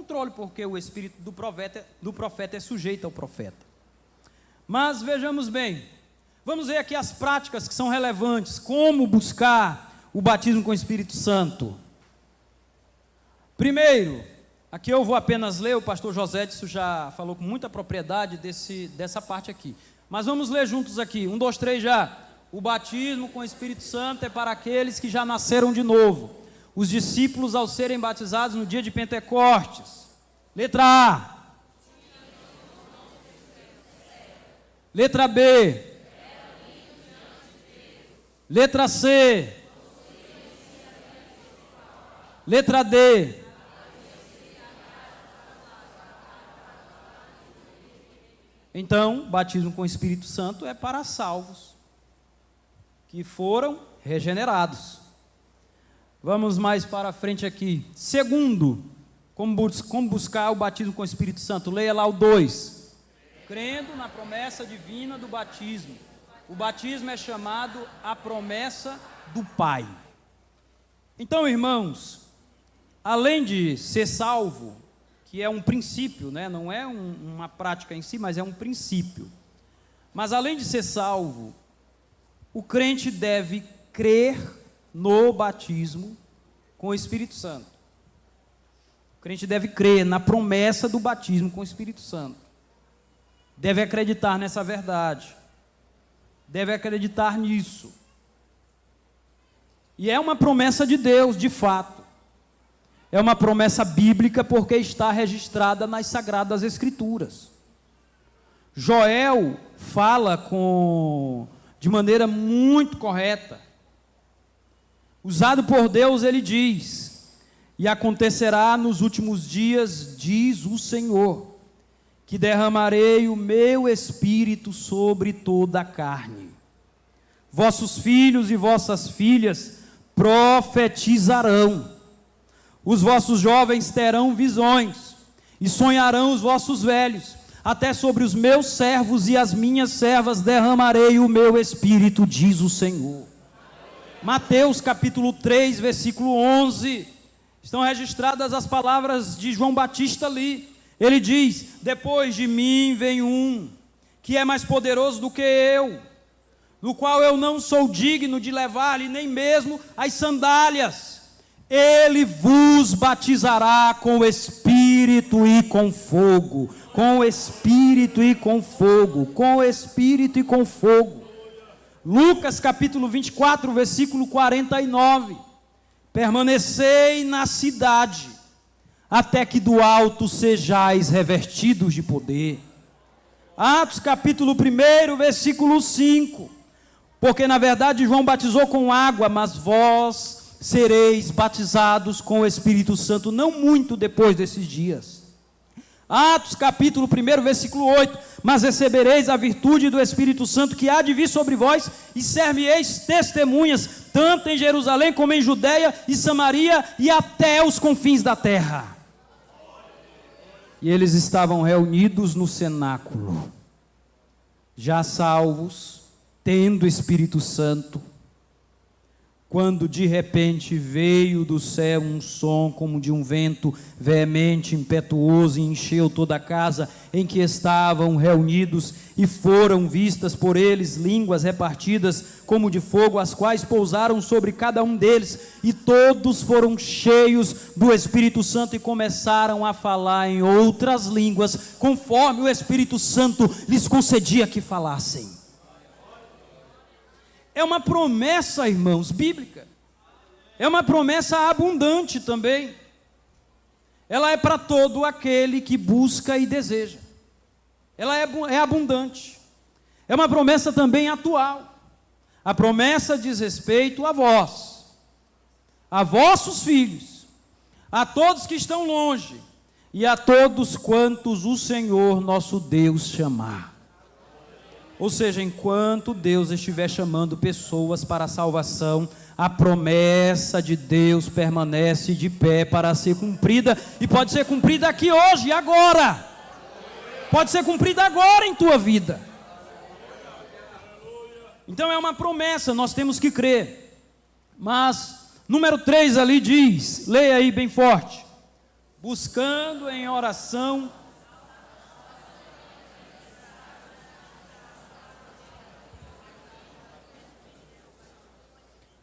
controle, porque o espírito do profeta é sujeito ao profeta. Mas vejamos bem, vamos ver aqui as práticas que são relevantes, como buscar o batismo com o Espírito Santo. Primeiro, aqui eu vou apenas ler, o pastor José disso já falou com muita propriedade dessa parte aqui. Mas vamos ler juntos aqui, 1, 2, 3 já. O batismo com o Espírito Santo é para aqueles que já nasceram de novo. Os discípulos, ao serem batizados no dia de Pentecostes. Letra A. Letra B. Letra C. Letra D. Então, batismo com o Espírito Santo é para salvos, que foram regenerados. Vamos mais para frente aqui. Segundo, como buscar o batismo com o Espírito Santo? Leia lá o 2. Crendo na promessa divina do batismo. O batismo é chamado a promessa do Pai. Então, irmãos, além de ser salvo, que é um princípio, né? Não é uma prática em si, mas é um princípio. Mas além de ser salvo, o crente deve crer no batismo com o Espírito Santo. O crente deve crer na promessa do batismo com o Espírito Santo. Deve acreditar nessa verdade. Deve acreditar nisso. E é uma promessa de Deus, de fato. É uma promessa bíblica porque está registrada nas Sagradas Escrituras. Joel fala de maneira muito correta. Usado por Deus, ele diz: e acontecerá nos últimos dias, diz o Senhor, que derramarei o meu espírito sobre toda a carne. Vossos filhos e vossas filhas profetizarão. Os vossos jovens terão visões, e sonharão os vossos velhos. Até sobre os meus servos e as minhas servas derramarei o meu espírito, diz o Senhor. Mateus capítulo 3, versículo 11, estão registradas as palavras de João Batista ali. Ele diz: depois de mim vem um, que é mais poderoso do que eu, do qual eu não sou digno de levar-lhe nem mesmo as sandálias. Ele vos batizará com o Espírito e com fogo, com o Espírito e com fogo, com o Espírito e com fogo. Lucas capítulo 24, versículo 49. Permanecei na cidade, até que do alto sejais revestidos de poder. Atos capítulo 1, versículo 5. Porque na verdade João batizou com água, mas vós sereis batizados com o Espírito Santo, não muito depois desses dias. Atos capítulo 1, versículo 8. Mas recebereis a virtude do Espírito Santo, que há de vir sobre vós, e ser-me-eis testemunhas, tanto em Jerusalém como em Judeia e Samaria, e até os confins da terra. E eles estavam reunidos no cenáculo, já salvos, tendo o Espírito Santo, quando de repente veio do céu um som como de um vento veemente, impetuoso, e encheu toda a casa em que estavam reunidos, e foram vistas por eles línguas repartidas como de fogo, as quais pousaram sobre cada um deles, e todos foram cheios do Espírito Santo e começaram a falar em outras línguas, conforme o Espírito Santo lhes concedia que falassem. É uma promessa, irmãos, bíblica. É uma promessa abundante também. Ela é para todo aquele que busca e deseja. Ela é abundante. É uma promessa também atual. A promessa diz respeito a vós, a vossos filhos, a todos que estão longe, e a todos quantos o Senhor nosso Deus chamar. Ou seja, enquanto Deus estiver chamando pessoas para a salvação, a promessa de Deus permanece de pé para ser cumprida, e pode ser cumprida aqui hoje, agora. Pode ser cumprida agora em tua vida. Então é uma promessa, nós temos que crer. Mas, número 3 ali diz, leia aí bem forte: buscando em oração.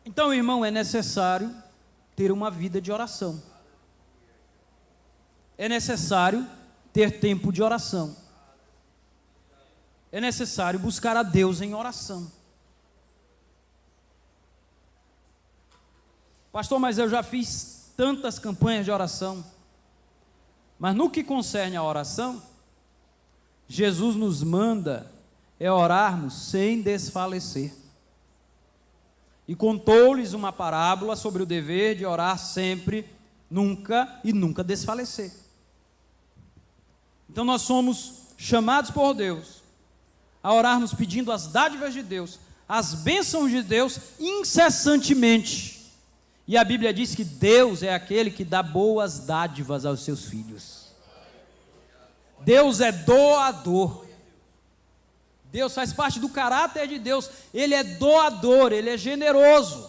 Então, irmão, é necessário ter uma vida de oração. É necessário ter tempo de oração. É necessário buscar a Deus em oração. Pastor, mas eu já fiz tantas campanhas de oração. Mas no que concerne a oração, Jesus nos manda orarmos sem desfalecer. E contou-lhes uma parábola sobre o dever de orar sempre, nunca e nunca desfalecer. Então nós somos chamados por Deus a orarmos pedindo as dádivas de Deus, as bênçãos de Deus incessantemente. E a Bíblia diz que Deus é aquele que dá boas dádivas aos seus filhos. Deus é doador. Deus faz parte do caráter de Deus. Ele é doador, Ele é generoso.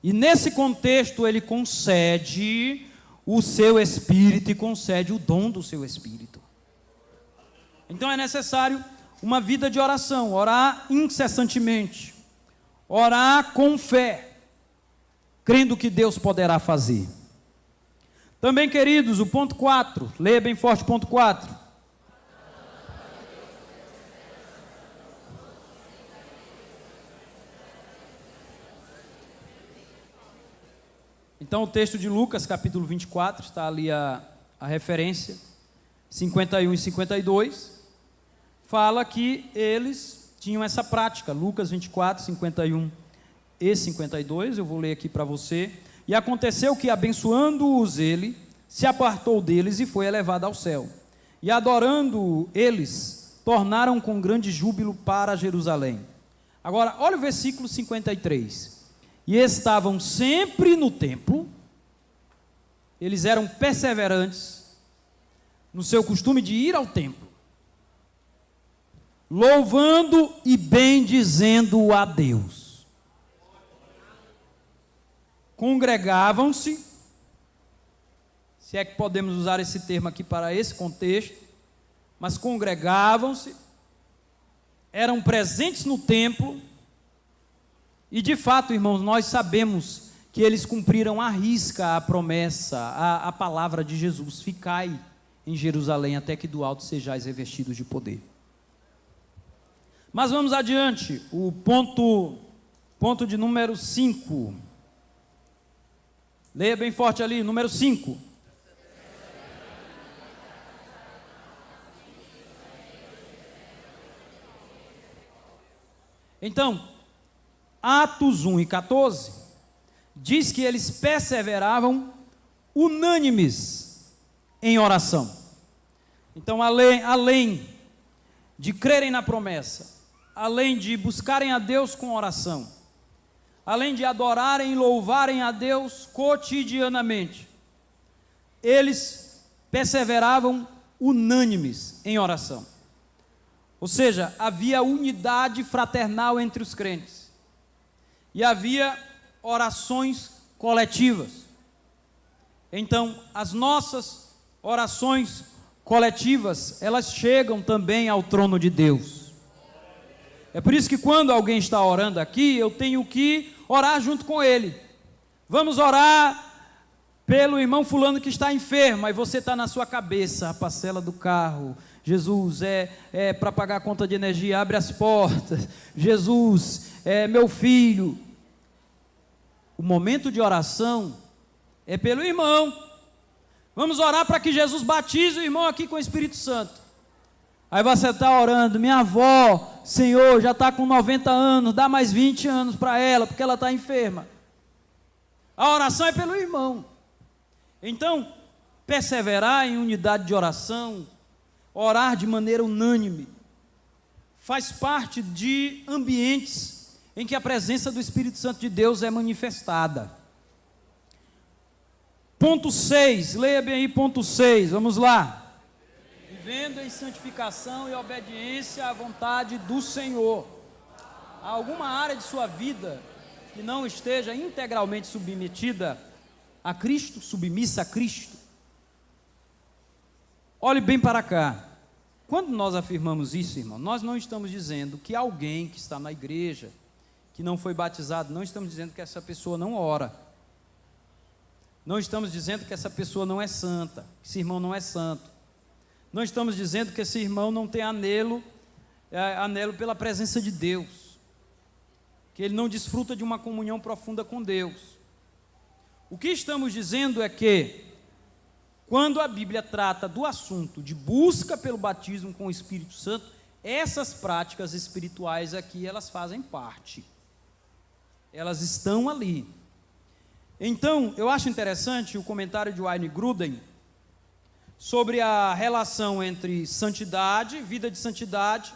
E nesse contexto Ele concede o seu Espírito e concede o dom do seu Espírito. Então é necessário uma vida de oração, orar incessantemente, orar com fé, crendo que Deus poderá fazer. Também, queridos, o ponto 4, leia bem forte o ponto 4. Então o texto de Lucas, capítulo 24, está ali a referência, 51 e 52, fala que eles tinham essa prática. Lucas 24, 51 e 52, eu vou ler aqui para você. E aconteceu que, abençoando-os ele, se apartou deles e foi elevado ao céu. E adorando eles, tornaram com grande júbilo para Jerusalém. Agora, olha o versículo 53. E estavam sempre no templo, eles eram perseverantes no seu costume de ir ao templo, louvando e bendizendo a Deus. Congregavam-se, se é que podemos usar esse termo aqui para esse contexto, mas congregavam-se, eram presentes no templo. E de fato, irmãos, nós sabemos que eles cumpriram à risca a promessa, a palavra de Jesus: ficai em Jerusalém até que do alto sejais revestidos de poder. Mas vamos adiante, o ponto de número 5. Leia bem forte ali, número 5. Então, Atos 1 e 14, diz que eles perseveravam unânimes em oração. Então, além de crerem na promessa, além de buscarem a Deus com oração, além de adorarem e louvarem a Deus cotidianamente, eles perseveravam unânimes em oração. Ou seja, havia unidade fraternal entre os crentes. E havia orações coletivas. Então, as nossas orações coletivas, elas chegam também ao trono de Deus. É por isso que quando alguém está orando aqui, eu tenho que orar junto com ele. Vamos orar pelo irmão fulano que está enfermo, aí você está na sua cabeça, a parcela do carro. Jesus, é para pagar a conta de energia, abre as portas. Jesus, meu filho. O momento de oração é pelo irmão. Vamos orar para que Jesus batize o irmão aqui com o Espírito Santo. Aí você está orando: minha avó, Senhor, já está com 90 anos, dá mais 20 anos para ela, porque ela está enferma. A oração é pelo irmão. Então, perseverar em unidade de oração, orar de maneira unânime, faz parte de ambientes em que a presença do Espírito Santo de Deus é manifestada. Ponto 6, leia bem aí ponto 6, vamos lá. Vivendo em santificação e obediência à vontade do Senhor. Há alguma área de sua vida que não esteja integralmente submetida a Cristo, submissa a Cristo? olhe bem para cá. Quando nós afirmamos isso, irmão, nós não estamos dizendo que alguém que está na igreja, que não foi batizado, não estamos dizendo que essa pessoa não ora. Não estamos dizendo que essa pessoa não é santa, que esse irmão não é santo. Não estamos dizendo que esse irmão não tem anelo pela presença de Deus, que ele não desfruta de uma comunhão profunda com Deus. O que estamos dizendo é que, quando a Bíblia trata do assunto de busca pelo batismo com o Espírito Santo, essas práticas espirituais aqui, elas fazem parte. Elas estão ali. Então, eu acho interessante o comentário de Wayne Grudem sobre a relação entre santidade, vida de santidade,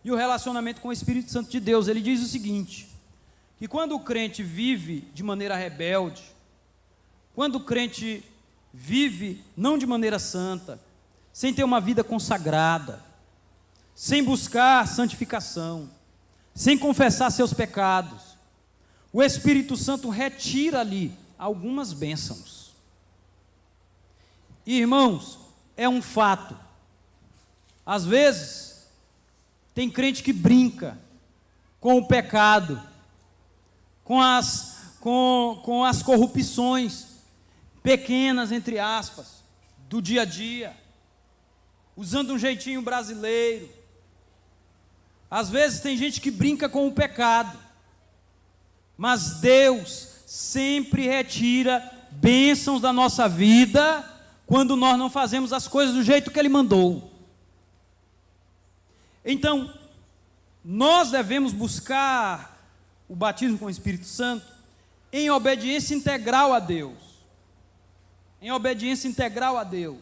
e o relacionamento com o Espírito Santo de Deus. Ele diz o seguinte, que quando o crente vive de maneira rebelde, quando o crente vive não de maneira santa, sem ter uma vida consagrada, sem buscar santificação, sem confessar seus pecados, o Espírito Santo retira ali algumas bênçãos. E, irmãos, é um fato. Às vezes, tem crente que brinca com o pecado, com as corrupções pequenas, entre aspas, do dia a dia, usando um jeitinho brasileiro. Às vezes tem gente que brinca com o pecado, mas Deus sempre retira bênçãos da nossa vida quando nós não fazemos as coisas do jeito que Ele mandou. Então, nós devemos buscar o batismo com o Espírito Santo em obediência integral a Deus. Em obediência integral a Deus.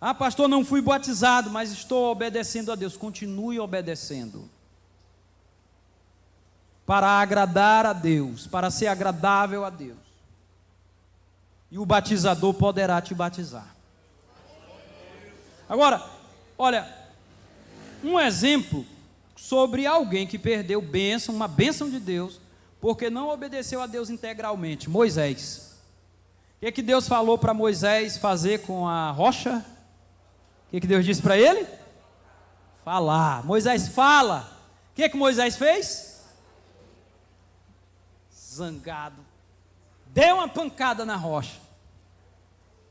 Ah, pastor, não fui batizado, mas estou obedecendo a Deus. Continue obedecendo. Para agradar a Deus, para ser agradável a Deus. E o batizador poderá te batizar. Agora, olha, um exemplo sobre alguém que perdeu bênção, uma bênção de Deus, porque não obedeceu a Deus integralmente. Moisés. O que Deus falou para Moisés fazer com a rocha? O que Deus disse para ele? Falar. Moisés fala. O que Moisés fez? Zangado, deu uma pancada na rocha,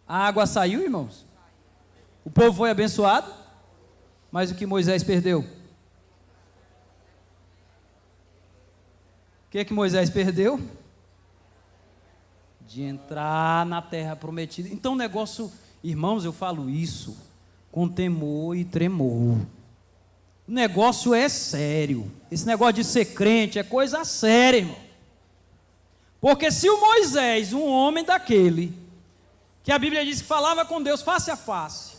a água saiu, irmãos, o povo foi abençoado, mas o que Moisés perdeu? O que Moisés perdeu? De entrar na terra prometida. Então o negócio, irmãos, eu falo isso com temor e tremor, o negócio é sério, esse negócio de ser crente é coisa séria, irmão. Porque se o Moisés, um homem daquele, que a Bíblia diz que falava com Deus face a face,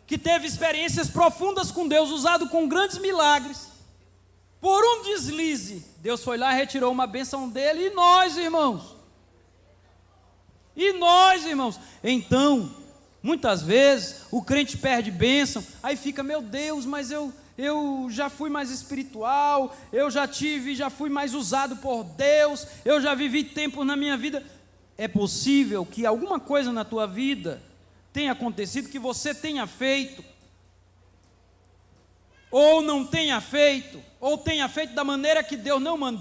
que teve experiências profundas com Deus, usado com grandes milagres, por um deslize, Deus foi lá e retirou uma bênção dele, e nós, irmãos? Então, muitas vezes, o crente perde bênção, aí fica, meu Deus, mas eu já fui mais espiritual, já fui mais usado por Deus, eu já vivi tempo na minha vida. É possível que alguma coisa na tua vida tenha acontecido, que você tenha feito, ou não tenha feito, ou tenha feito da maneira que Deus não mandou.